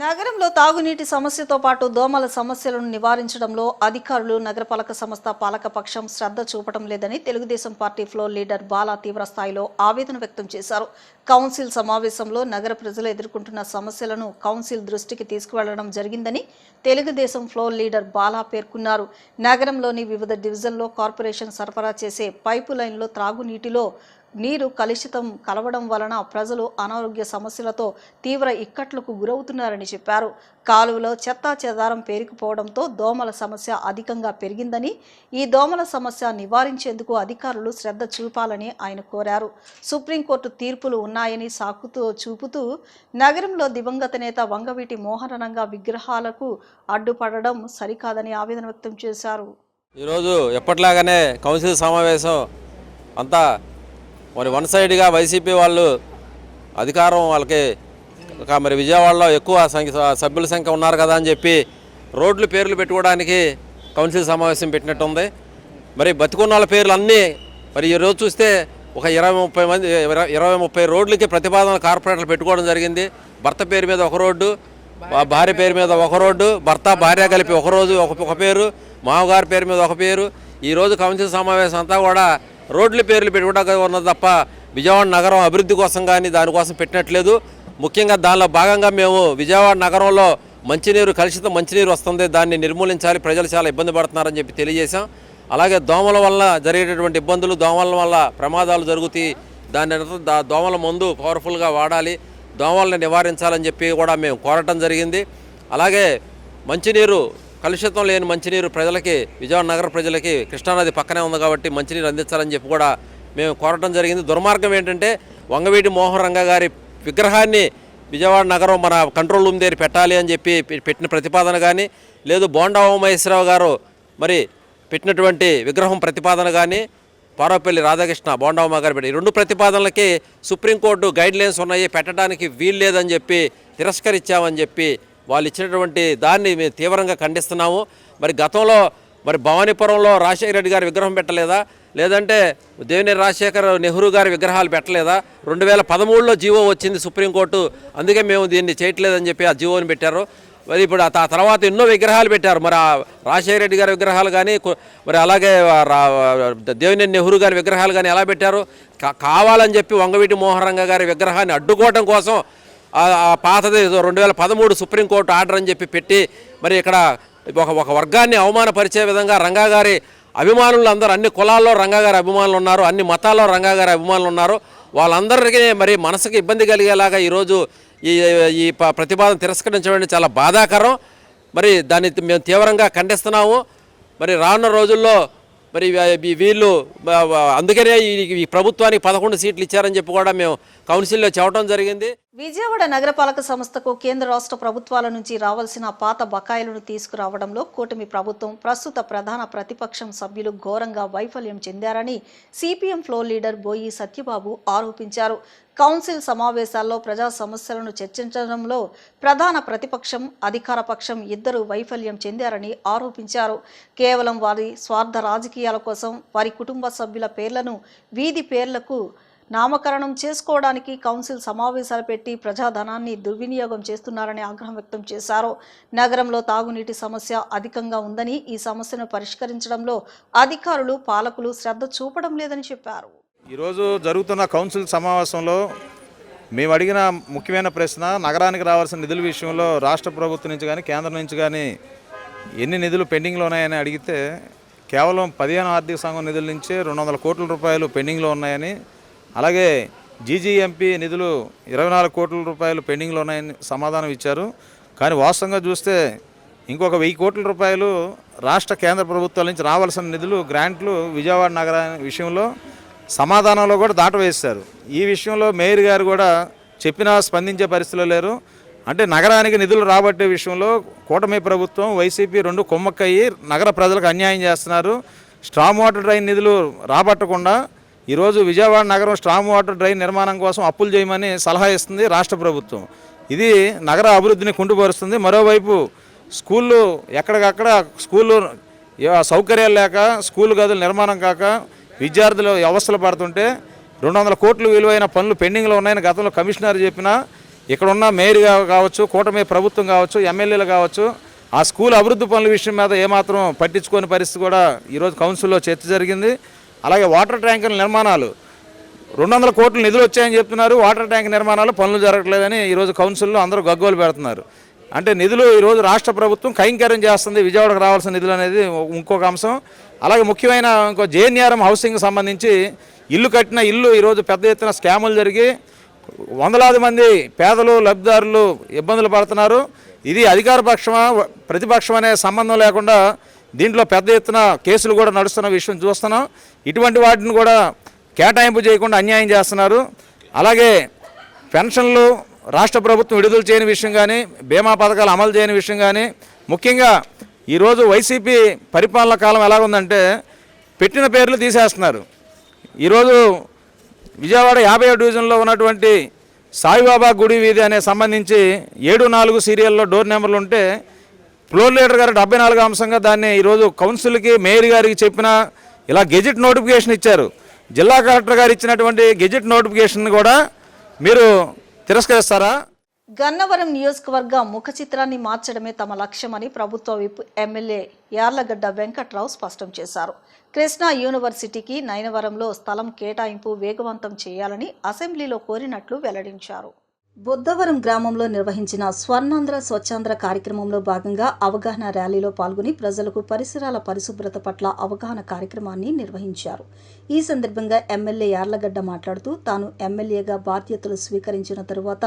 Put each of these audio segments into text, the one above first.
నగరంలో తాగునీటి సమస్యతో పాటు దోమల సమస్యలను నివారించడంలో అధికారులు నగరపాలక సంస్థ పాలకపక్షం శ్రద్ధ చూపడం లేదని Telugu Desam party floor leader Bala తీవ్ర స్థాయిలో ఆవేదన వ్యక్తం చేశారు. కౌన్సిల్ సమావేశంలో నగర ప్రజలు ఎదుర్కొంటున్న సమస్యలను కౌన్సిల్ దృష్టికి తీసుకువెళ్లడం జరిగిందని తెలుగుదేశం ఫ్లోర్ లీడర్ బాలా పేర్కొన్నారు. నగరంలోని వివిధ డివిజన్లో కార్పొరేషన్ సరఫరా చేసే పైపు లైన్లో త్రాగునీటిలో నీరు కలుషితం కలవడం వలన ప్రజలు అనారోగ్య సమస్యలతో తీవ్ర ఇక్కట్లకు గురవుతున్నారని చెప్పారు. కాలువలో చెత్తా చెదారం పేరుకుపోవడంతో దోమల సమస్య అధికంగా పెరిగిందని, ఈ దోమల సమస్య నివారించేందుకు అధికారులు శ్రద్ధ చూపాలని ఆయన కోరారు. సుప్రీంకోర్టు తీర్పులు ఉన్నాయని సాకుతో చూపుతూ నగరంలో దివంగత నేత వంగవీటి మోహనరంగ విగ్రహాలకు అడ్డుపడడం సరికాదని ఆవేదన వ్యక్తం చేశారు. ఈరోజు ఎప్పట్లాగానే కౌన్సిల్ సమావేశం అంతా మరి వన్ సైడ్గా వైసీపీ వాళ్ళు అధికారం వాళ్ళకి మరి విజయవాడలో ఎక్కువ సభ్యుల సంఖ్య ఉన్నారు కదా అని చెప్పి రోడ్లు పేర్లు పెట్టుకోవడానికి కౌన్సిల్ సమావేశం పెట్టినట్టుంది. మరి బతికున్న వాళ్ళ పేర్లు అన్నీ మరి ఈరోజు చూస్తే ఒక 20-30 రోడ్లకి ప్రతిపాదన కార్పొరేటర్లు పెట్టుకోవడం జరిగింది. భర్త పేరు మీద ఒక రోడ్డు, భార్య పేరు మీద ఒక రోడ్డు, భర్త భార్య కలిపి ఒక రోజు ఒక పేరు, మామగారి పేరు మీద ఒక పేరు. ఈరోజు కౌన్సిల్ సమావేశం అంతా కూడా రోడ్ల పేర్లు పెట్టుకోవడానికి ఉన్నది తప్ప విజయవాడ నగరం అభివృద్ధి కోసం కానీ దానికోసం పెట్టినట్లేదు. ముఖ్యంగా దానిలో భాగంగా మేము విజయవాడ నగరంలో కలుషిత మంచినీరు వస్తుంది, దాన్ని నిర్మూలించాలి, ప్రజలు చాలా ఇబ్బంది పడుతున్నారని చెప్పి తెలియజేశాం. అలాగే దోమల వల్ల జరిగేటటువంటి ఇబ్బందులు, దోమల వల్ల ప్రమాదాలు జరుగుతాయి, దోమల మందు పవర్ఫుల్గా వాడాలి, దోమలను నివారించాలని చెప్పి కూడా మేము కోరటం జరిగింది. అలాగే మంచినీరు కలుషితం లేని మంచినీరు ప్రజలకి, విజయవాడ నగర ప్రజలకి కృష్ణానది పక్కనే ఉంది కాబట్టి మంచినీరు అందించాలని చెప్పి కూడా మేము కోరటం జరిగింది. దుర్మార్గం ఏంటంటే వంగవీటి మోహన్ రంగ గారి విగ్రహాన్ని విజయవాడ నగరం మన కంట్రోల్ రూమ్ దగ్గర పెట్టాలి అని చెప్పి పెట్టిన ప్రతిపాదన కానీ, లేదు బోండా ఉమామహేశ్వరరావు గారు మరి పెట్టినటువంటి విగ్రహం ప్రతిపాదన కానీ, పారవపల్లి రాధాకృష్ణ బోండా ఉమా గారు పెట్టి 2 ప్రతిపాదనలకి సుప్రీంకోర్టు గైడ్లైన్స్ ఉన్నాయి, పెట్టడానికి వీలు లేదని చెప్పి తిరస్కరించామని చెప్పి వాళ్ళు ఇచ్చినటువంటి దాన్ని మేము తీవ్రంగా ఖండిస్తున్నాము. మరి గతంలో మరి భవానీపురంలో రాజశేఖర రెడ్డి గారి విగ్రహం పెట్టలేదా, లేదంటే దేవినేని రాజశేఖర్ నెహ్రూ గారి విగ్రహాలు పెట్టలేదా? 2013లో జీవో వచ్చింది సుప్రీంకోర్టు, అందుకే మేము దీన్ని చేయట్లేదని చెప్పి ఆ జీవోని పెట్టారు. మరి ఇప్పుడు ఆ తర్వాత ఎన్నో విగ్రహాలు పెట్టారు. మరి రాజశేఖర రెడ్డి గారి విగ్రహాలు కానీ, మరి అలాగే దేవినేని నెహ్రూ గారి విగ్రహాలు కానీ ఎలా పెట్టారు? కావాలని చెప్పి వంగవీటి మోహన్ రంగ గారి విగ్రహాన్ని అడ్డుకోవడం కోసం పాతది 2013 సుప్రీంకోర్టు ఆర్డర్ అని చెప్పి పెట్టి మరి ఇక్కడ ఒక వర్గాన్ని అవమానపరిచే విధంగా రంగా గారి అభిమానులు అందరూ, అన్ని కులాల్లో రంగా గారి అభిమానులు ఉన్నారు, అన్ని మతాల్లో రంగా గారి అభిమానులు ఉన్నారు, వాళ్ళందరికీ మరి మనసుకి ఇబ్బంది కలిగేలాగా ఈరోజు ఈ ప్రతిపాదన తిరస్కరించడం చాలా బాధాకరం. మరి దాన్ని మేము తీవ్రంగా ఖండిస్తున్నాము. మరి రానున్న రోజుల్లో మరి వీళ్ళు అందుకనే ఈ ప్రభుత్వానికి 11 సీట్లు ఇచ్చారని చెప్పి కూడా మేము కౌన్సిల్లో చెప్పడం జరిగింది. విజయవాడ నగరపాలక సంస్థకు కేంద్ర రాష్ట్ర ప్రభుత్వాల నుంచి రావాల్సిన పాత బకాయిలను తీసుకురావడంలో కూటమి ప్రభుత్వం, ప్రస్తుత ప్రధాన ప్రతిపక్షం సభ్యులు ఘోరంగా వైఫల్యం చెందారని సిపిఎం ఫ్లోర్ లీడర్ బోయి సత్యబాబు ఆరోపించారు. కౌన్సిల్ సమావేశాల్లో ప్రజా సమస్యలను చర్చించడంలో ప్రధాన ప్రతిపక్షం, అధికార పక్షం ఇద్దరు వైఫల్యం చెందారని ఆరోపించారు. కేవలం వారి స్వార్థ రాజకీయాల కోసం వారి కుటుంబ సభ్యుల పేర్లను వీధి పేర్లకు నామకరణం చేసుకోవడానికి కౌన్సిల్ సమావేశాలు పెట్టి ప్రజాధనాన్ని దుర్వినియోగం చేస్తున్నారని ఆగ్రహం వ్యక్తం చేశారు. నగరంలో తాగునీటి సమస్య అధికంగా ఉందని, ఈ సమస్యను పరిష్కరించడంలో అధికారులు, పాలకులు శ్రద్ధ చూపడం లేదని చెప్పారు. ఈరోజు జరుగుతున్న కౌన్సిల్ సమావేశంలో మేము అడిగిన ముఖ్యమైన ప్రశ్న, నగరానికి రావాల్సిన నిధుల విషయంలో రాష్ట్ర ప్రభుత్వం నుంచి కానీ కేంద్రం నుంచి కానీ ఎన్ని నిధులు పెండింగ్లో ఉన్నాయని అడిగితే కేవలం 15 ఆర్థిక సంఘం నిధుల నుంచే 200 కోట్ల రూపాయలు పెండింగ్లో ఉన్నాయని, అలాగే జీజీఎంపీ నిధులు 24 కోట్ల రూపాయలు పెండింగ్లో ఉన్నాయని సమాధానం ఇచ్చారు. కానీ వాస్తవంగా చూస్తే ఇంకొక 1000 కోట్ల రూపాయలు రాష్ట్ర కేంద్ర ప్రభుత్వాల నుంచి రావాల్సిన నిధులు, గ్రాంట్లు విజయవాడ నగర విషయంలో సమాధానంలో కూడా దాటవేశారు. ఈ విషయంలో మేయర్ గారు కూడా చెప్పినా స్పందించే పరిస్థితిలో లేరు. అంటే నగరానికి నిధులు రాబట్టే విషయంలో కూటమి ప్రభుత్వం, వైసీపీ 2 కొమ్మక్కయ్యి నగర ప్రజలకు అన్యాయం చేస్తున్నారు. స్ట్రామ్ వాటర్ డ్రైన్ నిధులు రాబట్టకుండా ఈరోజు విజయవాడ నగరం స్ట్రామ్ వాటర్ డ్రైన్ నిర్మాణం కోసం అప్పులు చేయమని సలహా ఇస్తుంది రాష్ట్ర ప్రభుత్వం. ఇది నగర అభివృద్ధిని కుంటుపరుస్తుంది. మరోవైపు స్కూళ్ళు ఎక్కడికక్కడ స్కూళ్ళు సౌకర్యాలు లేక, స్కూల్ గదులు నిర్మాణం కాక విద్యార్థులు అవస్థలు పడుతుంటే 200 కోట్లు విలువైన పనులు పెండింగ్లో ఉన్నాయని గతంలో కమిషనర్ చెప్పినా ఇక్కడ ఉన్న మేయర్ కావచ్చు, కూటమి ప్రభుత్వం కావచ్చు, ఎమ్మెల్యేలు కావచ్చు, ఆ స్కూల్ అభివృద్ధి పనుల విషయం మీద ఏమాత్రం పట్టించుకోని పరిస్థితి కూడా ఈరోజు కౌన్సిల్లో చర్చ జరిగింది. అలాగే వాటర్ ట్యాంకుల నిర్మాణాలు 200 కోట్ల నిధులు వచ్చాయని చెప్తున్నారు. వాటర్ ట్యాంక్ నిర్మాణాలు పనులు జరగట్లేదని ఈరోజు కౌన్సిల్లో అందరూ గగ్గోలు పెడుతున్నారు. అంటే నిధులు ఈరోజు రాష్ట్ర ప్రభుత్వం కైంకర్యం చేస్తుంది, విజయవాడకు రావాల్సిన నిధులు అనేది ఇంకొక అంశం. అలాగే ముఖ్యమైన ఇంకో జేఎన్ఆర్ఎం హౌసింగ్ సంబంధించి ఇల్లు కట్టిన ఇల్లు ఈరోజు పెద్ద ఎత్తున స్కాములు జరిగి వందలాది మంది పేదలు లబ్ధిదారులు ఇబ్బందులు పడుతున్నారు. ఇది అధికార పక్షమా ప్రతిపక్షం అనే సంబంధం లేకుండా దీంట్లో పెద్ద ఎత్తున కేసులు కూడా నడుస్తున్న విషయం చూస్తున్నాం. ఇటువంటి వాటిని కూడా కేటాయింపు చేయకుండా అన్యాయం చేస్తున్నారు. అలాగే పెన్షన్లు రాష్ట్ర ప్రభుత్వం విడుదల చేయని విషయం కానీ, బీమా పథకాలు అమలు చేయని విషయం కానీ, ముఖ్యంగా ఈరోజు వైసీపీ పరిపాలన కాలం ఎలాగుందంటే పెట్టిన పేర్లు తీసేస్తున్నారు. ఈరోజు విజయవాడ 50వ డివిజన్లో ఉన్నటువంటి సాయిబాబా గుడి వీధి అనే సంబంధించి 7-4 సీరియల్లో డోర్ నెంబర్లు ఉంటే ఫ్లోర్ లీడర్ గారు 74 అంశంగా దాన్ని ఈరోజు కౌన్సిల్కి మేయర్ గారికి చెప్పినా ఇలా గెజిట్ నోటిఫికేషన్ ఇచ్చారు. జిల్లా కలెక్టర్ గారు ఇచ్చినటువంటి గెజిట్ నోటిఫికేషన్ కూడా మీరు తిరస్కరిస్తారా? గన్నవరం నియోజకవర్గ ముఖ చిత్రాన్ని మార్చడమే తమ లక్ష్యమని ప్రభుత్వ విప్ ఎమ్మెల్యే యార్లగడ్డ వెంకట్రావు స్పష్టం చేశారు. కృష్ణా యూనివర్సిటీకి నయనవరంలో స్థలం కేటాయింపు వేగవంతం చేయాలని అసెంబ్లీలో కోరినట్లు వెల్లడించారు. బుద్ధవరం గ్రామంలో నిర్వహించిన స్వర్ణాంధ్ర స్వచ్ఛాంధ్ర కార్యక్రమంలో భాగంగా అవగాహన ర్యాలీలో పాల్గొని ప్రజలకు పరిసరాల పరిశుభ్రత పట్ల అవగాహన కార్యక్రమాన్ని నిర్వహించారు. ఈ సందర్భంగా ఎమ్మెల్యే యార్లగడ్డ మాట్లాడుతూ తాను ఎమ్మెల్యేగా బాధ్యతలు స్వీకరించిన తరువాత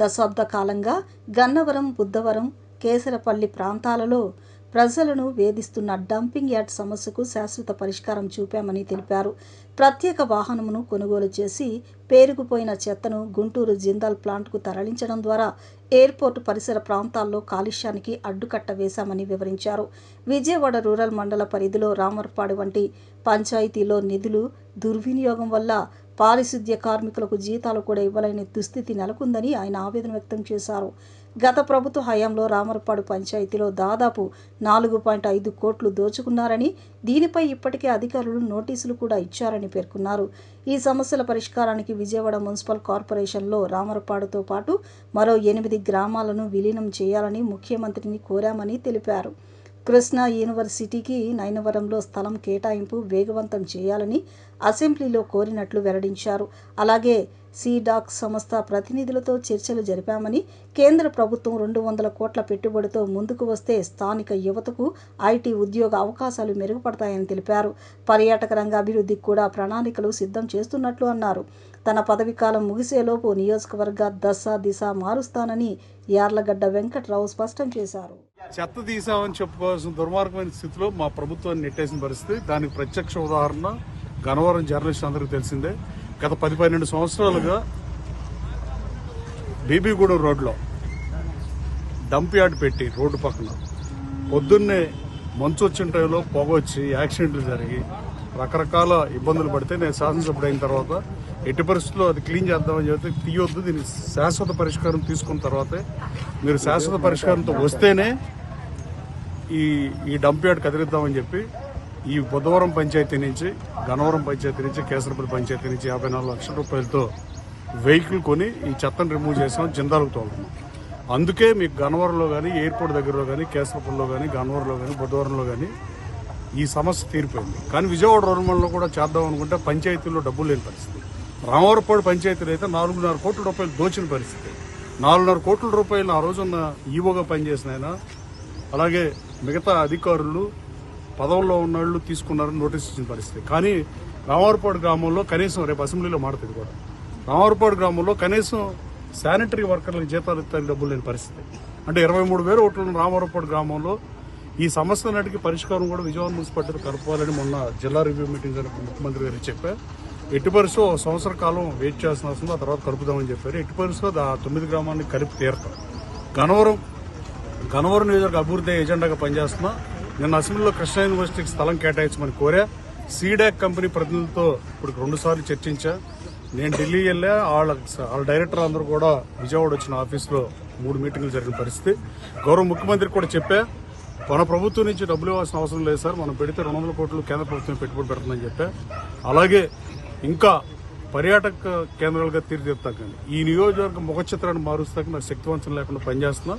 దశాబ్ద కాలంగా గన్నవరం, బుద్ధవరం, కేసరపల్లి ప్రాంతాలలో ప్రజలను వేధిస్తున్న డంపింగ్ యార్డ్ సమస్యకు శాశ్వత పరిష్కారం చూపామని తెలిపారు. ప్రత్యేక వాహనమును కొనుగోలు చేసి పేరుకుపోయిన చెత్తను గుంటూరు జిందాల్ ప్లాంట్కు తరలించడం ద్వారా ఎయిర్పోర్టు పరిసర ప్రాంతాల్లో కాలుష్యానికి అడ్డుకట్ట వేశామని వివరించారు. విజయవాడ రూరల్ మండల పరిధిలో రామర్పాడు వంటి పంచాయతీలో నిధులు దుర్వినియోగం వల్ల పారిశుద్ధ్య కార్మికులకు జీతాలు కూడా ఇవ్వలేని దుస్థితి నెలకొందని ఆయన ఆవేదన వ్యక్తం చేశారు. గత ప్రభుత్వ హయాంలో రామర్పాడు పంచాయతీలో దాదాపు 4.5 కోట్లు దోచుకున్నారని, దీనిపై ఇప్పటికే అధికారులు నోటీసులు కూడా ఇచ్చారని పేర్కొన్నారు. ఈ సమస్యల పరిష్కారానికి విజయవాడ మున్సిపల్ కార్పొరేషన్లో రామర్పాడుతో పాటు మరో 8 గ్రామాలను విలీనం చేయాలని ముఖ్యమంత్రిని కోరామని తెలిపారు. కృష్ణా యూనివర్సిటీకి నయనవరంలో స్థలం కేటాయింపు వేగవంతం చేయాలని అసెంబ్లీలో కోరినట్లు వెల్లడించారు. అలాగే సీడాక్ సంస్థ ప్రతినిధులతో చర్చలు జరిపామని, కేంద్ర ప్రభుత్వం 200 కోట్ల పెట్టుబడితో ముందుకు వస్తే స్థానిక యువతకు ఐటీ ఉద్యోగ అవకాశాలు మెరుగుపడతాయని తెలిపారు. పర్యాటక రంగ అభివృద్ధికి కూడా ప్రణాళికలు సిద్ధం చేస్తున్నట్లు అన్నారు. తన పదవీకాలం ముగిసేలోపు నియోజకవర్గ దిశ మారుస్తానని యార్లగడ్డ వెంకట్రావు స్పష్టం చేశారు. చెత్త తీసామని చెప్పుకోవాల్సిన దుర్మార్గమైన స్థితిలో మా ప్రభుత్వాన్ని నెట్టేసిన పరిస్థితి. దానికి ప్రత్యక్ష ఉదాహరణ గన్నవరం జర్నలిస్ట్ అందరికీ తెలిసిందే. గత 10-12 సంవత్సరాలుగా బీబీగూడెం రోడ్లో డంప్ యార్డ్ పెట్టి రోడ్డు పక్కన పొద్దున్నే మంచు వచ్చిన టైంలో పొగ వచ్చి యాక్సిడెంట్లు జరిగి రకరకాల ఇబ్బందులు పడితే నేను శాసనసభ్యుడు అయిన తర్వాత ఎట్టి పరిస్థితుల్లో అది క్లీన్ చేద్దామని చెప్తే తీయొద్దు, దీనికి శాశ్వత పరిష్కారం తీసుకున్న తర్వాతే మీరు శాశ్వత పరిష్కారంతో వస్తేనే ఈ డంప్ యార్డ్ కదిలిద్దామని చెప్పి ఈ బుద్ధవరం పంచాయతీ నుంచి, గన్నవరం పంచాయతీ నుంచి, కేసరపల్లి పంచాయతీ నుంచి 54 లక్షల రూపాయలతో వెహికల్ కొని ఈ చెత్తను రిమూవ్ చేసాం, జిందాలకు తోలుతున్నాం. అందుకే మీకు గన్నవరంలో కానీ, ఎయిర్పోర్ట్ దగ్గరలో కానీ, కేసరపల్లిలో కానీ, గన్నవరంలో కానీ, బుద్ధవరంలో కానీ ఈ సమస్య తీరిపోయింది. కానీ విజయవాడ రూరల్ కూడా చేద్దాం అనుకుంటే పంచాయతీల్లో డబ్బులు లేని పరిస్థితి. రామవరపాడు పంచాయతీలో అయితే 4.5 కోట్ల రూపాయలు దోచిన పరిస్థితి. 4.5 కోట్ల రూపాయలు ఆ రోజున్న ఈవోగా పనిచేసిన ఆయన, అలాగే మిగతా అధికారులు పదవుల్లో ఉన్నవాళ్ళు తీసుకున్నారని నోటీస్ ఇచ్చిన పరిస్థితి. కానీ రామవరపాడు గ్రామంలో కనీసం, రేపు అసెంబ్లీలో మాట్లాడుతుంది కూడా, రామవరపాడు గ్రామంలో కనీసం శానిటరీ వర్కర్లకు జీతాలు ఇస్తానికి డబ్బులు లేని పరిస్థితి. అంటే 23,000 ఓట్లను రామవరపాడు గ్రామంలో ఈ సమస్య నాటికి పరిష్కారం కూడా విజయవాడ మున్సిపాలిటీ కలుపుకోవాలని మొన్న జిల్లా రివ్యూ మీటింగ్ జరిగిన ముఖ్యమంత్రి గారు చెప్పారు. ఎట్టి పరిస్థితిలో 1 సంవత్సర కాలం వెయిట్ చేయాల్సిన అవసరం, ఆ తర్వాత కలుపుదామని చెప్పారు. ఎట్టి పరిస్థితిలో 9 గ్రామాన్ని కలిపి తీరుతాం. గన్నవరం నియోజకవర్గ అభివృద్ధి ఎజెండాగా పనిచేస్తున్నా. నిన్న అసెంబ్లీలో కృష్ణా యూనివర్సిటీకి స్థలం కేటాయించమని కోరా. సీడాక్ కంపెనీ ప్రతినిధులతో ఇప్పుడు 2 సార్లు చర్చించా. నేను ఢిల్లీ వెళ్ళా, వాళ్ళ డైరెక్టర్ అందరూ కూడా విజయవాడ వచ్చిన ఆఫీస్లో 3 మీటింగ్లు జరిగిన పరిస్థితి. గౌరవ ముఖ్యమంత్రికి కూడా చెప్పా, మన ప్రభుత్వం నుంచి డబ్బులు ఇవ్వాల్సిన అవసరం లేదు సార్, మనం పెడితే 200 కోట్లు కేంద్ర ప్రభుత్వం పెట్టుబడి పెడుతుందని చెప్పా. అలాగే ఇంకా పర్యాటక కేంద్రాలుగా తీర్చిదిద్దుతా కానీ ఈ నియోజకవర్గ ముఖ చిత్రాన్ని మారుస్తాక నాకు శక్తివంతం లేకుండా పనిచేస్తున్నా.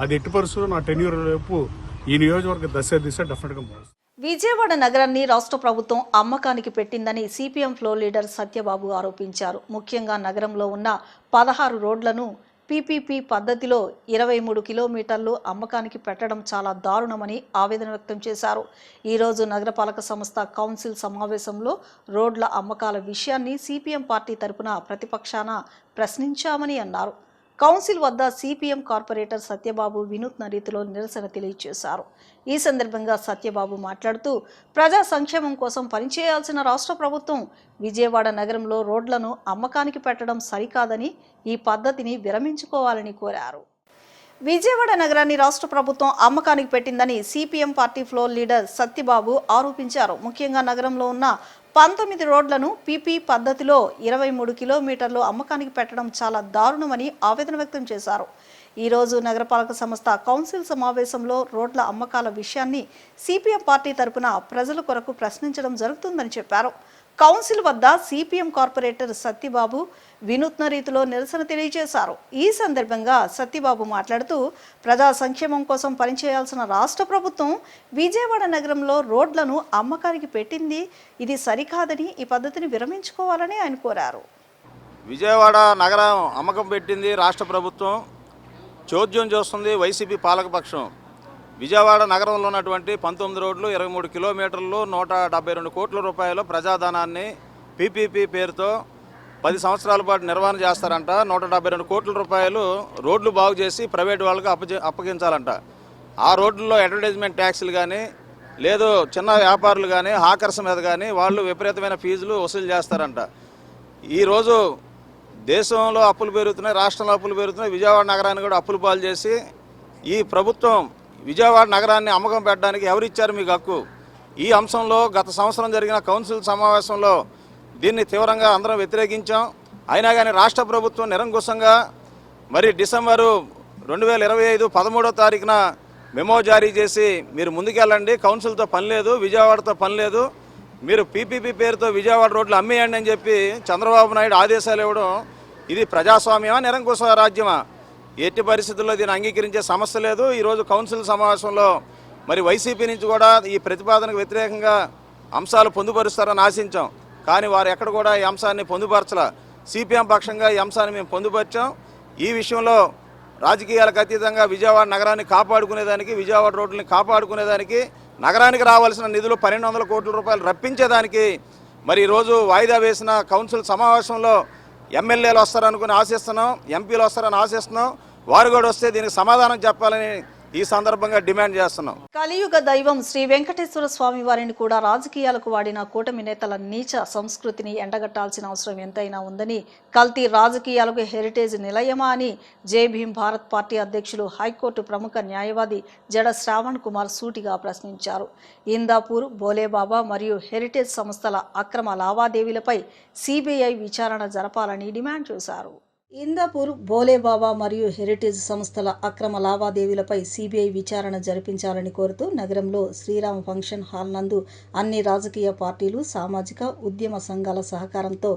అది ఎట్టి పరిస్థితుల్లో నా టెన్యూర్ వైపు ఈ నియోజకవర్గ దిశ డెఫినెట్గా మారుస్తుంది. విజయవాడ నగరాన్ని రాష్ట్ర ప్రభుత్వం అమ్మకానికి పెట్టిందని సిపిఎం ఫ్లోర్ లీడర్ సత్యబాబు ఆరోపించారు. ముఖ్యంగా నగరంలో ఉన్న 16 రోడ్లను పీపీపీ పద్ధతిలో 23 కిలోమీటర్లు అమ్మకానికి పెట్టడం చాలా దారుణమని ఆవేదన వ్యక్తం చేశారు. ఈరోజు నగరపాలక సంస్థ కౌన్సిల్ సమావేశంలో రోడ్ల అమ్మకాల విషయాన్ని సిపిఎం పార్టీ తరపున ప్రతిపక్షాన ప్రశ్నించామని అన్నారు. కౌన్సిల్ వద్ద సిపిఎం కార్పొరేటర్ సత్యబాబు వినూత్న రీతిలో నిరసన తెలియజేశారు. ఈ సందర్భంగా సత్యబాబు మాట్లాడుతూ ప్రజా సంక్షేమం కోసం పనిచేయాల్సిన రాష్ట్ర ప్రభుత్వం విజయవాడ నగరంలో రోడ్లను అమ్మకానికి పెట్టడం సరికాదని ఈ పద్ధతిని విరమించుకోవాలని కోరారు. విజయవాడ నగరాన్ని రాష్ట్ర ప్రభుత్వం అమ్మకానికి పెట్టిందని CPM party floor leader Satyababu ఆరోపించారు. ముఖ్యంగా నగరంలో ఉన్న 19 రోడ్లను పీపీ పద్ధతిలో 23 కిలోమీటర్లు అమ్మకానికి పెట్టడం చాలా దారుణమని ఆవేదన వ్యక్తం చేశారు. ఈరోజు నగరపాలక సంస్థ కౌన్సిల్ సమావేశంలో రోడ్ల అమ్మకాల విషయాన్ని సిపిఎం పార్టీ తరపున ప్రజల కొరకు ప్రశ్నించడం జరుగుతుందని చెప్పారు. కౌన్సిల్ వద్ద సిపిఎం కార్పొరేటర్ సత్యబాబు వినూత్న రీతిలో నిరసన తెలియజేశారు. ఈ సందర్భంగా సత్యబాబు మాట్లాడుతూ ప్రజా సంక్షేమం కోసం పనిచేయాల్సిన రాష్ట్ర ప్రభుత్వం విజయవాడ నగరంలో రోడ్లను అమ్మకానికి పెట్టింది. ఇది సరికాదని ఈ పద్ధతిని విరమించుకోవాలని ఆయన కోరారు. విజయవాడ నగరం అమ్మకం పెట్టింది రాష్ట్ర ప్రభుత్వం, చోద్యం చేస్తుంది వైసీపీ పాలకపక్షం. విజయవాడ నగరంలో ఉన్నటువంటి 19 రోడ్లు 23 కిలోమీటర్లు 172 కోట్ల రూపాయలు ప్రజాధనాన్ని పీపీపీ పేరుతో 10 సంవత్సరాల పాటు నిర్వహణ చేస్తారంట. 172 కోట్ల రూపాయలు రోడ్లు బాగు చేసి ప్రైవేట్ వాళ్ళకి అప్పగించాలంట. ఆ రోడ్లలో అడ్వర్టైజ్మెంట్ ట్యాక్సులు కానీ లేదు చిన్న వ్యాపారులు కానీ హాకర్స్ మీద కానీ వాళ్ళు విపరీతమైన ఫీజులు వసూలు చేస్తారంట. ఈరోజు దేశంలో అప్పులు పెరుగుతున్నాయి, రాష్ట్రంలో అప్పులు పెరుగుతున్నాయి, విజయవాడ నగరాన్ని కూడా అప్పులు పాలు చేసి ఈ ప్రభుత్వం విజయవాడ నగరాన్ని అమ్మకం పెట్టడానికి ఎవరిచ్చారు మీకు హక్కు? ఈ అంశంలో గత సంవత్సరం జరిగిన కౌన్సిల్ సమావేశంలో దీన్ని తీవ్రంగా అందరం వ్యతిరేకించాం. అయినా కానీ రాష్ట్ర ప్రభుత్వం నిరంకుశంగా మరి డిసెంబరు 2025 13వ తారీఖున మెమో జారీ చేసి మీరు ముందుకెళ్ళండి, కౌన్సిల్తో పని లేదు, విజయవాడతో పని లేదు, మీరు పీపీపీ పేరుతో విజయవాడ రోడ్లు అమ్మేయండి అని చెప్పి చంద్రబాబు నాయుడు ఆదేశాలు ఇవ్వడం ఇది ప్రజాస్వామ్యమా నిరంకుశ రాజ్యమా? ఎట్టి పరిస్థితుల్లో దీన్ని అంగీకరించే సమస్య లేదు. ఈరోజు కౌన్సిల్ సమావేశంలో మరి వైసీపీ నుంచి కూడా ఈ ప్రతిపాదనకు వ్యతిరేకంగా అంశాలు పొందుపరుస్తారని ఆశించాం. కానీ వారు ఎక్కడ కూడా ఈ అంశాన్ని పొందుపరచలా. సిపిఎం పక్షంగా ఈ అంశాన్ని మేము పొందుపరిచాం. ఈ విషయంలో రాజకీయాలకు అతీతంగా విజయవాడ నగరాన్ని కాపాడుకునేదానికి, విజయవాడ రోడ్లని కాపాడుకునేదానికి, నగరానికి రావాల్సిన నిధులు 1200 కోట్ల రూపాయలు రప్పించేదానికి మరి ఈరోజు వాయిదా వేసిన కౌన్సిల్ సమావేశంలో ఎమ్మెల్యేలు వస్తారనుకుని ఆశిస్తున్నాం, ఎంపీలు వస్తారని ఆశిస్తున్నాం. వారు కూడా వస్తే దీనికి సమాధానం చెప్పాలని ఈ సందర్భంగా డిమాండ్ చేస్తున్నాం. కలియుగ దైవం శ్రీ వెంకటేశ్వర స్వామి వారిని కూడా రాజకీయాలకు వాడిన కూటమి నేతల నీచ సంస్కృతిని ఎండగట్టాల్సిన అవసరం ఎంతైనా ఉందని, కల్తీ రాజకీయాలకు హెరిటేజ్ నిలయమా అని జై భీమ్ భారత్ పార్టీ అధ్యక్షులు, హైకోర్టు ప్రముఖ న్యాయవాది జడ శ్రావణ్ కుమార్ సూటిగా ప్రశ్నించారు. ఇందాపూర్, భోలేబాబా మరియు హెరిటేజ్ సంస్థల అక్రమ లావాదేవీలపై సిబిఐ విచారణ జరపాలని డిమాండ్ చేశారు. ఇందాపూర్, భోలేబాబా మరియు హెరిటేజ్ సంస్థల అక్రమ లావాదేవీలపై సిబిఐ విచారణ జరిపించాలని కోరుతూ నగరంలో శ్రీరామ ఫంక్షన్ హాల్ నందు అన్ని రాజకీయ పార్టీలు, సామాజిక ఉద్యమ సంఘాల సహకారంతో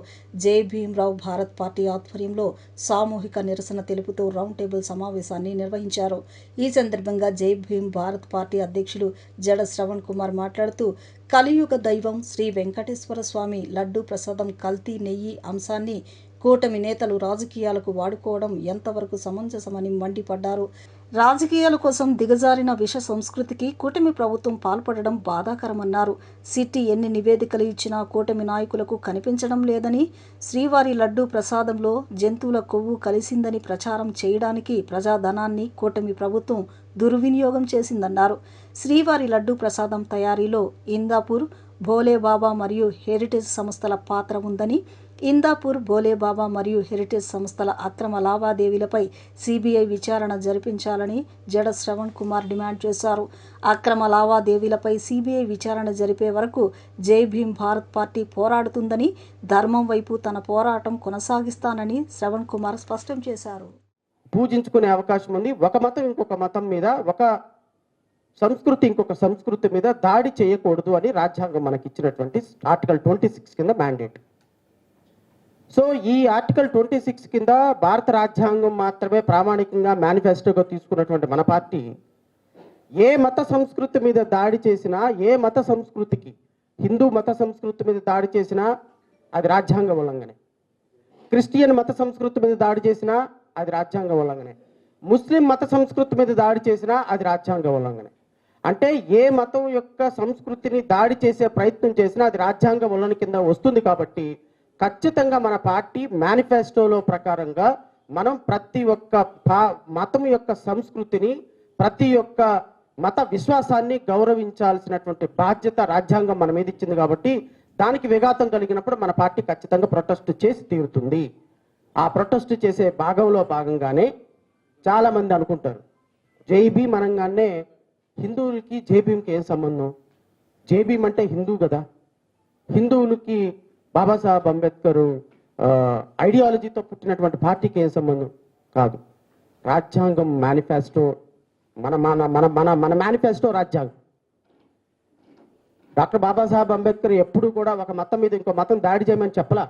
జై భీమ్రావ్ భారత్ పార్టీ ఆధ్వర్యంలో సామూహిక నిరసన తెలుపుతూ రౌండ్ టేబుల్ సమావేశాన్ని నిర్వహించారు. ఈ సందర్భంగా జై భీమ్ భారత్ పార్టీ అధ్యక్షులు జడ శ్రవణ్ కుమార్ మాట్లాడుతూ కలియుగ దైవం శ్రీ వెంకటేశ్వర స్వామి లడ్డూ ప్రసాదం కల్తీ నెయ్యి అంశాన్ని కూటమి నేతలు రాజకీయాలకు వాడుకోవడం ఎంతవరకు సమంజసమని మండిపడ్డారు. రాజకీయాల కోసం దిగజారిన విష సంస్కృతికి కూటమి ప్రభుత్వం పాల్పడడం బాధాకరమన్నారు. సిటీ ఎన్ని నివేదికలు ఇచ్చినా కూటమి నాయకులకు కనిపించడం లేదని, శ్రీవారి లడ్డూ ప్రసాదంలో జంతువుల కొవ్వు కలిసిందని ప్రచారం చేయడానికి ప్రజాధనాన్ని కూటమి ప్రభుత్వం దుర్వినియోగం చేసిందన్నారు. శ్రీవారి లడ్డూ ప్రసాదం తయారీలో ఇందాపూర్, భోలేబాబా మరియు హెరిటేజ్ సంస్థల పాత్ర ఉందని, ఇందాపూర్, భోలేబాబా మరియు హెరిటేజ్ సంస్థల అక్రమ లావాదేవీలపై సిబిఐ విచారణ జరిపించాలని జడ శ్రవణ్ కుమార్ డిమాండ్ చేశారు. అక్రమ లావాదేవీలపై సిబిఐ విచారణ జరిపే వరకు జై భీమ్ భారత్ పార్టీ పోరాడుతుందని, ధర్మం వైపు తన పోరాటం కొనసాగిస్తానని శ్రవణ్ కుమార్ స్పష్టం చేశారు. పూజించుకునే అవకాశం ఉంది. ఒక మతం ఇంకొక మతం మీద, ఒక సంస్కృతి ఇంకొక సంస్కృతి మీద దాడి చేయకూడదు అని రాజ్యాంగం మనకి ఇచ్చినటువంటి ఆర్టికల్ 26 కింద మ్యాండేట్. సో ఈ ఆర్టికల్ 26 కింద భారత రాజ్యాంగం మాత్రమే ప్రామాణికంగా మేనిఫెస్టోగా తీసుకున్నటువంటి మన పార్టీ ఏ మత సంస్కృతి మీద దాడి చేసినా, ఏ మత సంస్కృతికి, హిందూ మత సంస్కృతి మీద దాడి చేసినా అది రాజ్యాంగ ఉల్లంఘనే, క్రిస్టియన్ మత సంస్కృతి మీద దాడి చేసినా అది రాజ్యాంగ ఉల్లంఘనే, ముస్లిం మత సంస్కృతి మీద దాడి చేసినా అది రాజ్యాంగ ఉల్లంఘనే. అంటే ఏ మతం యొక్క సంస్కృతిని దాడి చేసే ప్రయత్నం చేసినా అది రాజ్యాంగ ఉల్లంఘన కింద వస్తుంది. కాబట్టి ఖచ్చితంగా మన పార్టీ మేనిఫెస్టోలో ప్రకారంగా మనం ప్రతి ఒక్క మతం యొక్క సంస్కృతిని, ప్రతి ఒక్క మత విశ్వాసాన్ని గౌరవించాల్సినటువంటి బాధ్యత రాజ్యాంగం మన మీద ఇచ్చింది. కాబట్టి దానికి విఘాతం కలిగినప్పుడు మన పార్టీ ఖచ్చితంగా ప్రొటెస్ట్ చేసి తీరుతుంది. ఆ ప్రొటెస్ట్ చేసే భాగంగానే చాలామంది అనుకుంటారు జై భీమ్ అనగానే హిందువులకి జై భీమ్కి ఏం సంబంధం, జై భీమ్ అంటే హిందూ కదా, హిందువులకి బాబాసాహెబ్ అంబేద్కర్ ఐడియాలజీతో పుట్టినటువంటి పార్టీకి ఏం సంబంధం కాదు. రాజ్యాంగం మేనిఫెస్టో మన మన మన మన మన మేనిఫెస్టో రాజ్యాంగం. డాక్టర్ బాబాసాహెబ్ అంబేద్కర్ ఎప్పుడు కూడా ఒక మతం మీద ఇంకో మతం దాడి చేయమని చెప్పలా.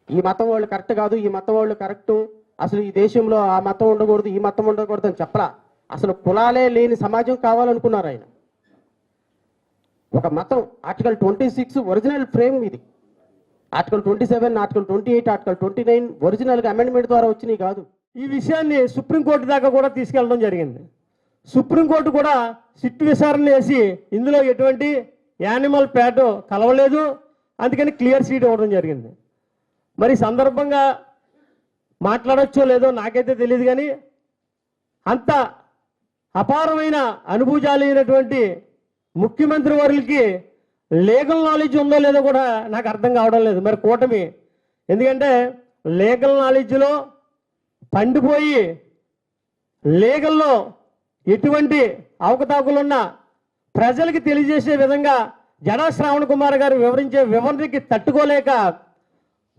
ఈ మతం వాళ్ళు కరెక్ట్ కాదు, ఈ మతం వాళ్ళు కరెక్టు, అసలు ఈ దేశంలో ఆ మతం ఉండకూడదు, ఈ మతం ఉండకూడదు అని చెప్పలా. అసలు కులాలే లేని సమాజం కావాలనుకున్నారు ఆయన. ఒక మతం ఆర్టికల్ 26 ఒరిజినల్ ఫ్రేమ్ ఇది. ఆర్టికల్ 27, ఆర్టికల్ 28, ఆర్టికల్ 29 ఒరిజినల్గా అమెండ్మెంట్ ద్వారా వచ్చినాయి కాదు. ఈ విషయాన్ని సుప్రీంకోర్టు దాకా కూడా తీసుకెళ్ళడం జరిగింది. సుప్రీంకోర్టు కూడా సిట్ విచారణ చేసి ఇందులో ఎటువంటి యానిమల్ ప్యాట్ కలవలేదు, అందుకని క్లియర్ సీట్ ఇవ్వడం జరిగింది. మరి సందర్భంగా మాట్లాడచ్చో లేదో నాకైతే తెలియదు, కానీ అంత అపారమైన అనుభూజాలైనటువంటి ముఖ్యమంత్రి వారికి లీగల్ నాలెడ్జ్ ఉందో లేదో కూడా నాకు అర్థం కావడం లేదు. మరి కూటమి ఎందుకంటే లీగల్ నాలెడ్జ్లో పండిపోయి లీగల్లో ఎటువంటి అవకతవకలున్నా ప్రజలకి తెలియజేసే విధంగా జడా శ్రావణ్ కుమార్ గారు వివరించే వివరణకి తట్టుకోలేక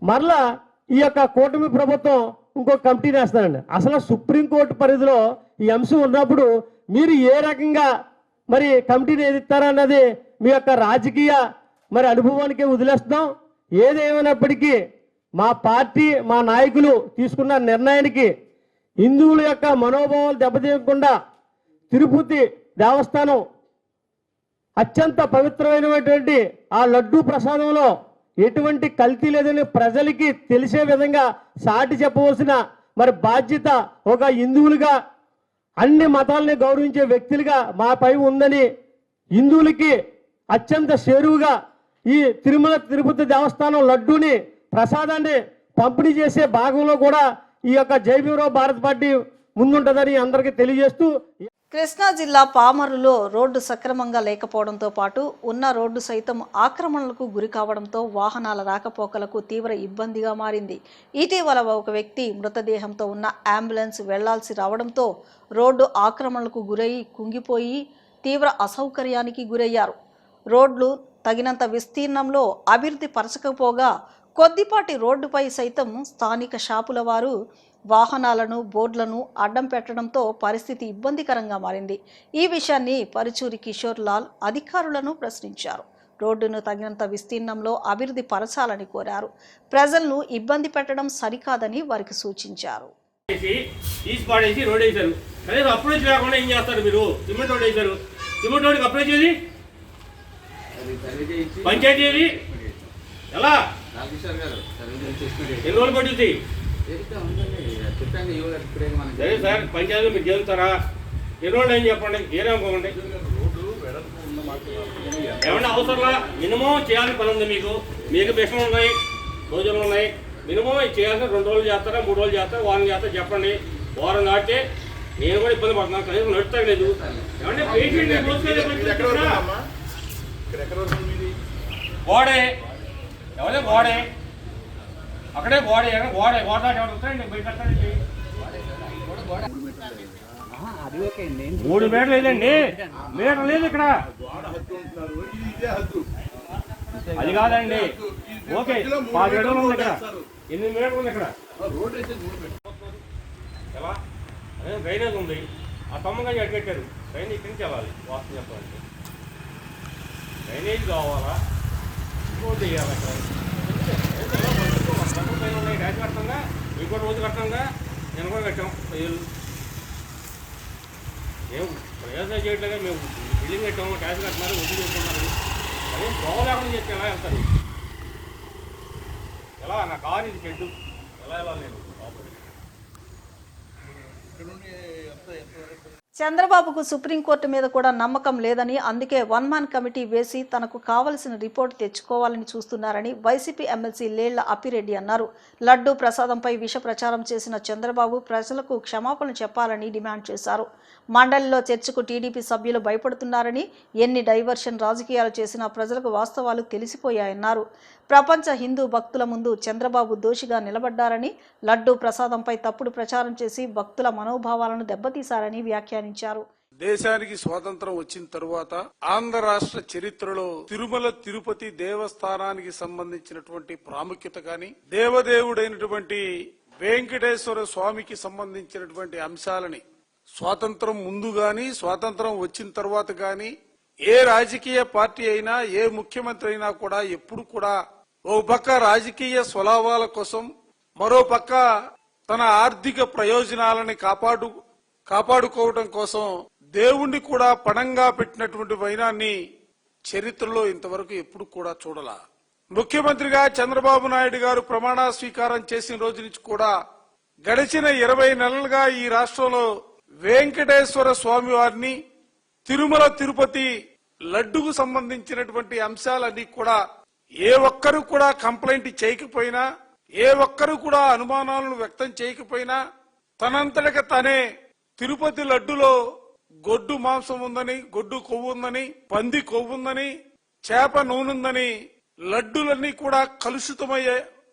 మరలా ఈ యొక్క కూటమి ప్రభుత్వం ఇంకో కమిటీని వేస్తారండి. అసలు సుప్రీంకోర్టు పరిధిలో ఈ అంశం ఉన్నప్పుడు మీరు ఏ రకంగా మరి కమిటీని ఎదుగుతారన్నది మీ యొక్క రాజకీయ మరి అనుభవానికి వదిలేస్తున్నాం. ఏదేమైనప్పటికీ మా పార్టీ, మా నాయకులు తీసుకున్న నిర్ణయానికి హిందువుల యొక్క మనోభావాలు దెబ్బతీయకుండా తిరుపతి దేవస్థానం అత్యంత పవిత్రమైనటువంటి ఆ లడ్డూ ప్రసాదంలో ఎటువంటి కల్తీ లేదని ప్రజలకి తెలిసే విధంగా సాటి చెప్పవలసిన మరి బాధ్యత ఒక హిందువులుగా, అన్ని మతాలని గౌరవించే వ్యక్తులుగా మాపై ఉందని, హిందువులకి అత్యంత చేరువుగా ఈ తిరుపతి దేవస్థానం లడ్డూని ప్రసాదాన్ని పంపిణీ చేసే భాగంలో కూడా ఈ యొక్క జై భీమరావు భారత్ పార్టీ ముందుంటుందని అందరికీ తెలియజేస్తూ, కృష్ణా జిల్లా పామరులో రోడ్డు సక్రమంగా లేకపోవడంతో పాటు ఉన్న రోడ్డు సైతం ఆక్రమణలకు గురి కావడంతో వాహనాల రాకపోకలకు తీవ్ర ఇబ్బందిగా మారింది. ఇటీవల ఒక వ్యక్తి మృతదేహంతో ఉన్న అంబులెన్స్ వెళ్లాల్సి రావడంతో రోడ్డు ఆక్రమణలకు గురై కుంగిపోయి తీవ్ర అసౌకర్యానికి గురయ్యారు. రోడ్లు తగినంత విస్తీర్ణంలో అభివృద్ధి పరచకపోగా కొద్దిపాటి రోడ్డుపై సైతం స్థానిక షాపుల వారు వాహనాలను, బోర్డులను అడ్డం పెట్టడంతో పరిస్థితి ఇబ్బందికరంగా మారింది. ఈ విషయాన్ని పరుచూరి కిషోర్ లాల్ అధికారులను ప్రశ్నించారు. రోడ్డును తగినంత విస్తీర్ణంలో అభివృద్ధి పరచాలని కోరారు. ప్రజలను ఇబ్బంది పెట్టడం సరికాదని వారికి సూచించారు. సరే సార్, పంచాయతీలో మీరు గెలుస్తారా? ఎన్ని రోజులు ఏం చెప్పండి, ఏమనుకోకండి. ఏమన్నా అవసరంలా మినిమం చేయాల్సిన పని ఉంది. మీకు విషయం ఉన్నాయి, రోజులు ఉన్నాయి. మినిమం చేయాల్సిన 2 రోజులు చేస్తారా, 3 రోజులు చేస్తారా, వారం చేస్తారా చెప్పండి. వారం దాటితే నేను కూడా ఇబ్బంది పడుతున్నాను, కనీసం నడుస్తలేదు. ఏమంటే గోడే ఎవరే గోడే, అక్కడే గోడే గోడే గోడ దాటి ఎవరు వస్తారండి? బయట 3 మీటర్లు లేదండి, మీటర్ లేదు ఇక్కడ. అది కాదండి, ఓకే 5 మీటర్లు ఉంది ఇక్కడ, 8 మీటర్లు ఉంది ఇక్కడ. ఎలా డ్రైనేజ్ ఉంది, ఆ తమ్మగా అడ్డుపెట్టారు. డ్రైనేజ్ ఇక్కడి నుంచి వెళ్ళాలి. వాస్తు చెప్పాలంటే డ్రైనేజ్ కావాలా, ఇంకోటి వేయాలి. డబ్బులు పైన ఉన్నాయి, ట్యాక్స్ కట్టంగా మీకు కూడా రోజు కట్టంగా నేను కూడా కట్టాం 10,000. మేము ప్రయోజనం చేయట్లేగా, మేము బిల్డింగ్ కట్టాము, ట్యాక్స్ కట్టినారు, వడ్డీ చేసుకున్నారు. అదే బాగోలేకుండా చెప్పి ఎలా వెళ్తారు? ఎలా నా కారు ఇది చెడ్డు ఎలా వెళ్ళాలి నేను? చంద్రబాబుకు సుప్రీంకోర్టు మీద కూడా నమ్మకం లేదని, అందుకే వన్ మ్యాన్ కమిటీ వేసి తనకు కావలసిన రిపోర్టు తెచ్చుకోవాలని చూస్తున్నారని వైసీపీ ఎమ్మెల్సీ లేళ్ల అప్పిరెడ్డి అన్నారు. లడ్డూ ప్రసాదంపై విష ప్రచారం చేసిన చంద్రబాబు ప్రజలకు క్షమాపణలు చెప్పాలని డిమాండ్ చేశారు. మండలిలో చర్చకు టీడీపీ సభ్యులు భయపడుతున్నారని, ఎన్ని డైవర్షన్ రాజకీయాలు చేసినా ప్రజలకు వాస్తవాలు తెలిసిపోయాయన్నారు. ప్రపంచ హిందూ భక్తుల ముందు చంద్రబాబు దోషిగా నిలబడ్డారని, లడ్డూ ప్రసాదంపై తప్పుడు ప్రచారం చేసి భక్తుల మనోభావాలను దెబ్బతీశారని వ్యాఖ్యానించారు. దేశానికి స్వాతంత్రం వచ్చిన తరువాత ఆంధ్ర రాష్ట్ర చరిత్రలో తిరుమల తిరుపతి దేవస్థానానికి సంబంధించినటువంటి ప్రాముఖ్యత గాని, దేవదేవుడైనటువంటి వెంకటేశ్వర స్వామికి సంబంధించినటువంటి అంశాలని స్వాతంత్రం ముందు గాని స్వాతంత్రం వచ్చిన తర్వాత గాని ఏ రాజకీయ పార్టీ అయినా ఏ ముఖ్యమంత్రి అయినా కూడా ఎప్పుడు కూడా ఓ పక్క రాజకీయ స్వలాభాల కోసం, మరో పక్క తన ఆర్థిక ప్రయోజనాలని కాపాడుకోవడం కోసం దేవుణ్ణి కూడా పణంగా పెట్టినటువంటి వైనాన్ని చరిత్రలో ఇంతవరకు ఎప్పుడు కూడా చూడలా. ముఖ్యమంత్రిగా చంద్రబాబు నాయుడు గారు ప్రమాణ స్వీకారం చేసిన రోజు నుంచి కూడా గడిచిన 20 నెలలుగా ఈ రాష్ట్రంలో వెంకటేశ్వర స్వామి వారిని, తిరుమల తిరుపతి లడ్డుకు సంబంధించినటువంటి అంశాలన్నీ కూడా ఏ ఒక్కరు కూడా కంప్లైంట్ చేయకపోయినా, ఏ ఒక్కరు కూడా అనుమానాలను వ్యక్తం చేయకపోయినా, తనంతటికి తనే తిరుపతి లడ్డులో గొడ్డు మాంసం ఉందని, గొడ్డు కొవ్వు ఉందని, పంది కొవ్వు ఉందని, చేప నూనెందని, లడ్డులన్నీ కూడా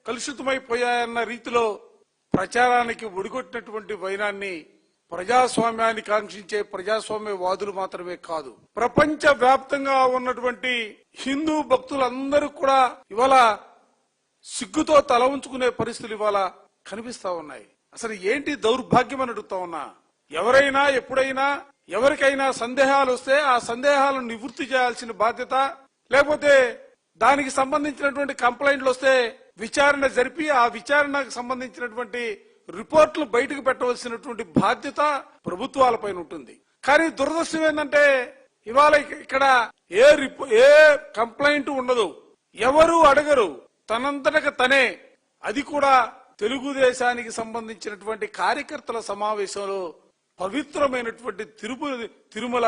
కలుషితమైపోయాయన్న రీతిలో ప్రచారానికి ఒడిగొట్టినటువంటి వైనాన్ని ప్రజాస్వామ్యాన్ని కాంక్షించే ప్రజాస్వామ్యవాదులు మాత్రమే కాదు, ప్రపంచ వ్యాప్తంగా ఉన్నటువంటి హిందూ భక్తులందరూ కూడా ఇవాళ సిగ్గుతో తల ఉంచుకునే పరిస్థితులు ఇవాళ కనిపిస్తా ఉన్నాయి. అసలు ఏంటి దౌర్భాగ్యం అని అడుగుతా ఉన్నా. ఎవరైనా ఎప్పుడైనా ఎవరికైనా సందేహాలు వస్తే ఆ సందేహాలను నివృత్తి చేయాల్సిన బాధ్యత, లేకపోతే దానికి సంబంధించినటువంటి కంప్లైంట్లు వస్తే విచారణ జరిపి ఆ విచారణకు సంబంధించినటువంటి రిపోర్ట్లు బయటకు పెట్టవలసినటువంటి బాధ్యత ప్రభుత్వాలపైన ఉంటుంది. కానీ దురదృష్టం ఏంటంటే ఇవాళ ఇక్కడ ఏ కంప్లైంట్ ఉండదు, ఎవరు అడగరు, తనంతటక తనే, అది కూడా తెలుగుదేశానికి సంబంధించినటువంటి కార్యకర్తల సమావేశంలో పవిత్రమైనటువంటి తిరుమల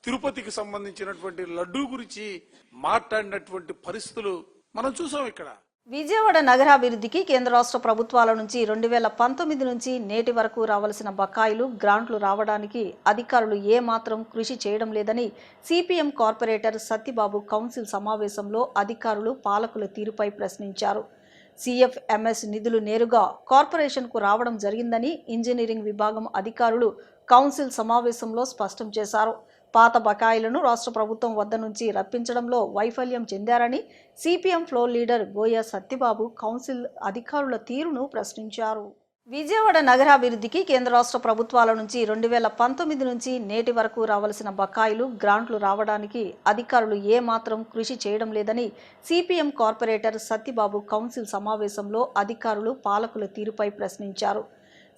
తిరుపతికి సంబంధించినటువంటి లడ్డూ గురించి మాట్లాడినటువంటి పరిస్థితులు మనం చూసాం. ఇక్కడ విజయవాడ నగరాభివృద్ధికి కేంద్ర రాష్ట్ర ప్రభుత్వాల నుంచి 2019 నుంచి నేటి వరకు రావాల్సిన బకాయిలు, గ్రాంట్లు రావడానికి అధికారులు ఏమాత్రం కృషి చేయడం లేదని సిపిఎం కార్పొరేటర్ సత్యబాబు కౌన్సిల్ సమావేశంలో అధికారులు, పాలకుల తీరుపై ప్రశ్నించారు. సిఎఫ్ఎంఎస్ నిధులు నేరుగా కార్పొరేషన్కు రావడం జరిగిందని ఇంజనీరింగ్ విభాగం అధికారులు కౌన్సిల్ సమావేశంలో స్పష్టం చేశారు. పాత బకాయిలను రాష్ట్ర ప్రభుత్వం వద్ద నుంచి రప్పించడంలో వైఫల్యం చెందారని సిపిఎం ఫ్లోర్ లీడర్ బోయ సత్యబాబు కౌన్సిల్ అధికారుల తీరును ప్రశ్నించారు. విజయవాడ నగరాభివృద్ధికి కేంద్ర రాష్ట్ర ప్రభుత్వాల నుంచి 2019 నుంచి నేటి వరకు రావాల్సిన బకాయిలు, గ్రాంట్లు రావడానికి అధికారులు ఏమాత్రం కృషి చేయడం లేదని సిపిఎం కార్పొరేటర్ సత్యబాబు కౌన్సిల్ సమావేశంలో అధికారులు, పాలకుల తీరుపై ప్రశ్నించారు.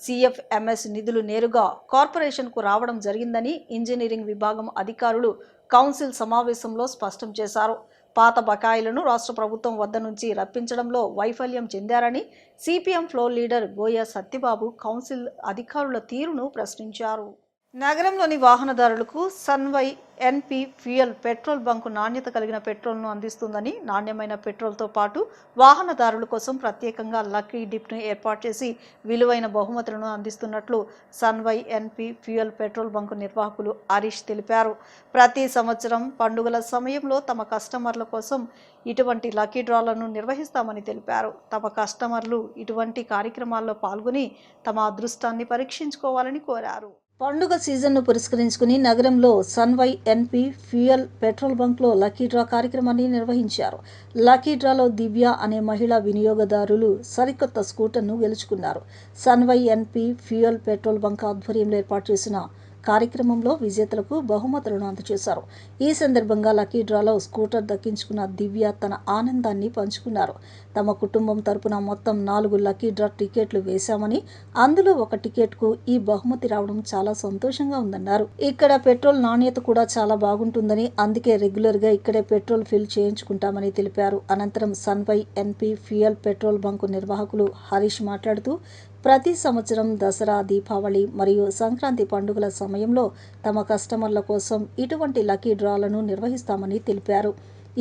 సిఎఫ్ఎంఎస్ నిధులు నేరుగా కార్పొరేషన్కు రావడం జరిగిందని ఇంజనీరింగ్ విభాగం అధికారులు కౌన్సిల్ సమావేశంలో స్పష్టం చేశారు. పాత బకాయిలను రాష్ట్ర ప్రభుత్వం వద్ద నుంచి రప్పించడంలో వైఫల్యం చెందారని సిపిఎం ఫ్లోర్ లీడర్ బోయ సత్యబాబు కౌన్సిల్ అధికారుల తీరును ప్రశ్నించారు. నగరంలోని వాహనదారులకు సన్వై ఎన్పి ఫ్యూయల్ పెట్రోల్ బంకు నాణ్యత కలిగిన పెట్రోల్ను అందిస్తుందని, నాణ్యమైన పెట్రోల్తో పాటు వాహనదారుల కోసం ప్రత్యేకంగా లక్కీ డిప్ను ఏర్పాటు చేసి విలువైన బహుమతులను అందిస్తున్నట్లు సన్వై ఎన్పి ఫ్యూయల్ పెట్రోల్ బంకు నిర్వాహకులు హరీష్ తెలిపారు. ప్రతి సంవత్సరం పండుగల సమయంలో తమ కస్టమర్ల కోసం ఇటువంటి లక్కీ డ్రాలను నిర్వహిస్తామని తెలిపారు. తమ కస్టమర్లు ఇటువంటి కార్యక్రమాల్లో పాల్గొని తమ అదృష్టాన్ని పరీక్షించుకోవాలని కోరారు. పండుగ సీజన్ను పురస్కరించుకుని నగరంలో సన్వై ఎన్పి ఫ్యూయల్ పెట్రోల్ బంక్లో లక్కీ డ్రా కార్యక్రమాన్ని నిర్వహించారు. లక్కీ డ్రాలో దివ్య అనే మహిళా వినియోగదారులు సరికొత్త స్కూటర్ను గెలుచుకున్నారు. సన్వై ఎన్పి ఫ్యూయల్ పెట్రోల్ బంక్ ఆధ్వర్యంలో ఏర్పాటు చేసిన కార్యక్రమంలో విజేతలకు బహుమతులను అందజేశారు. ఈ సందర్భంగా లక్కీ డ్రాలో స్కూటర్ దక్కించుకున్న దివ్య తన ఆనందాన్ని పంచుకున్నారు. తమ కుటుంబం తరపున మొత్తం 4 లక్కీ డ్రా టికెట్లు వేశామని, అందులో ఒక టికెట్కు ఈ బహుమతి రావడం చాలా సంతోషంగా ఉందన్నారు. ఇక్కడ పెట్రోల్ నాణ్యత కూడా చాలా బాగుంటుందని, అందుకే రెగ్యులర్గా ఇక్కడే పెట్రోల్ ఫిల్ చేయించుకుంటామని తెలిపారు. అనంతరం సన్బై ఎన్పి ఫ్యూయల్ పెట్రోల్ బంకు నిర్వాహకులు హరీష్ మాట్లాడుతూ, ప్రతి సంవత్సరం దసరా, దీపావళి మరియు సంక్రాంతి పండుగల సమయంలో తమ కస్టమర్ల కోసం ఇటువంటి లక్కీ డ్రాలను నిర్వహిస్తామని తెలిపారు.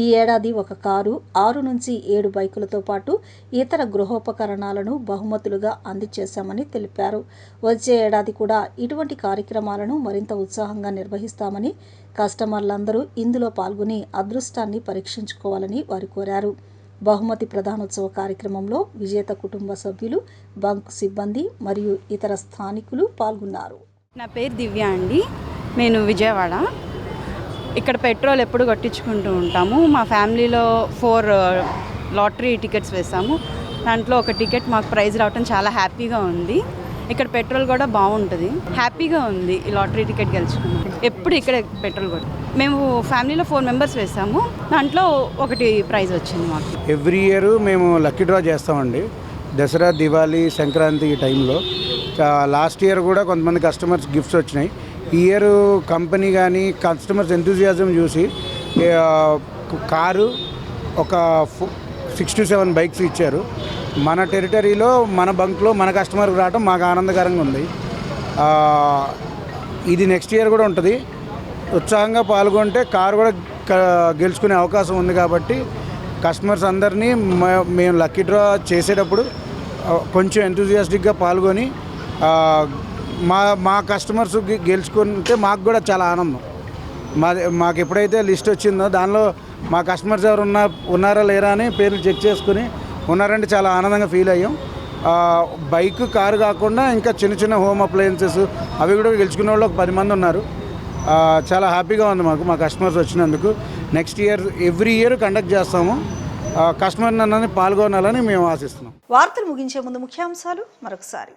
ఈ ఏడాది ఒక కారు, 6 నుంచి 7 బైకులతో పాటు ఇతర గృహోపకరణాలను బహుమతులుగా అందజేశామని తెలిపారు. వచ్చే ఏడాది కూడా ఇటువంటి కార్యక్రమాలను మరింత ఉత్సాహంగా నిర్వహిస్తామని, కస్టమర్లందరూ ఇందులో పాల్గొని అదృష్టాన్ని పరీక్షించుకోవాలని వారు కోరారు. బహుమతి ప్రధానోత్సవ కార్యక్రమంలో విజేత కుటుంబ సభ్యులు, బంక్ సిబ్బంది మరియు ఇతర స్థానికులు పాల్గొన్నారు. నా పేరు దివ్య అండి. నేను విజయవాడ. ఇక్కడ పెట్రోల్ ఎప్పుడు కొట్టించుకుంటూ ఉంటాము. మా ఫ్యామిలీలో 4 లాటరీ టికెట్స్ వేసాము. దాంట్లో ఒక టికెట్ మాకు ప్రైజ్ రావటం చాలా హ్యాపీగా ఉంది. ఇక్కడ పెట్రోల్ కూడా బాగుంటుంది. హ్యాపీగా ఉంది ఈ లాటరీ టికెట్ గెలుచుకున్నాం. ఎప్పుడు ఇక్కడ పెట్రోల్ కొట్టి మేము ఫ్యామిలీలో 4 మెంబర్స్ వేసాము. దాంట్లో ఒకటి ప్రైజ్ వచ్చింది మాకు. ఎవ్రీ ఇయర్ మేము లక్కీ డ్రా చేస్తామండి. దసరా, దివాళీ, సంక్రాంతి ఈ టైంలో. లాస్ట్ ఇయర్ కూడా కొంతమంది కస్టమర్స్ గిఫ్ట్స్ వచ్చినాయి. ఈ ఇయర్ కంపెనీ కానీ కస్టమర్స్ ఎంతూజియాజం చూసి కారు ఒక 6 to 7 బైక్స్ ఇచ్చారు. మన టెరిటరీలో, మన బంక్లో మన కస్టమర్కి రావడం మాకు ఆనందకరంగా ఉంది. ఇది నెక్స్ట్ ఇయర్ కూడా ఉంటుంది. ఉత్సాహంగా పాల్గొంటే కారు కూడా గెలుచుకునే అవకాశం ఉంది. కాబట్టి కస్టమర్స్ అందరినీ మేము లక్కీ డ్రా చేసేటప్పుడు కొంచెం ఎంతూజియాస్టిక్గా పాల్గొని మా కస్టమర్స్ గెలుచుకుంటే మాకు కూడా చాలా ఆనందం. మాకు ఎప్పుడైతే లిస్ట్ వచ్చిందో దానిలో మా కస్టమర్స్ ఎవరు ఉన్నారా లేరా అని పేర్లు చెక్ చేసుకుని ఉన్నారంటే చాలా ఆనందంగా ఫీల్ అయ్యాం. బైక్, కారు కాకుండా ఇంకా చిన్న చిన్న హోమ్ అప్లయన్సెస్ అవి కూడా గెలుచుకునే వాళ్ళు ఒక 10 మంది ఉన్నారు. చాలా హ్యాపీగా ఉంది మా కస్టమర్స్ వచ్చినందుకు. Next year every year conduct చేస్తాము. కస్టమర్ నన్ను పాల్గొనాలని మేము ఆశిస్తున్నాం. వార్తలు ముగించే ముందు ముఖ్యాంశాలు మరొకసారి.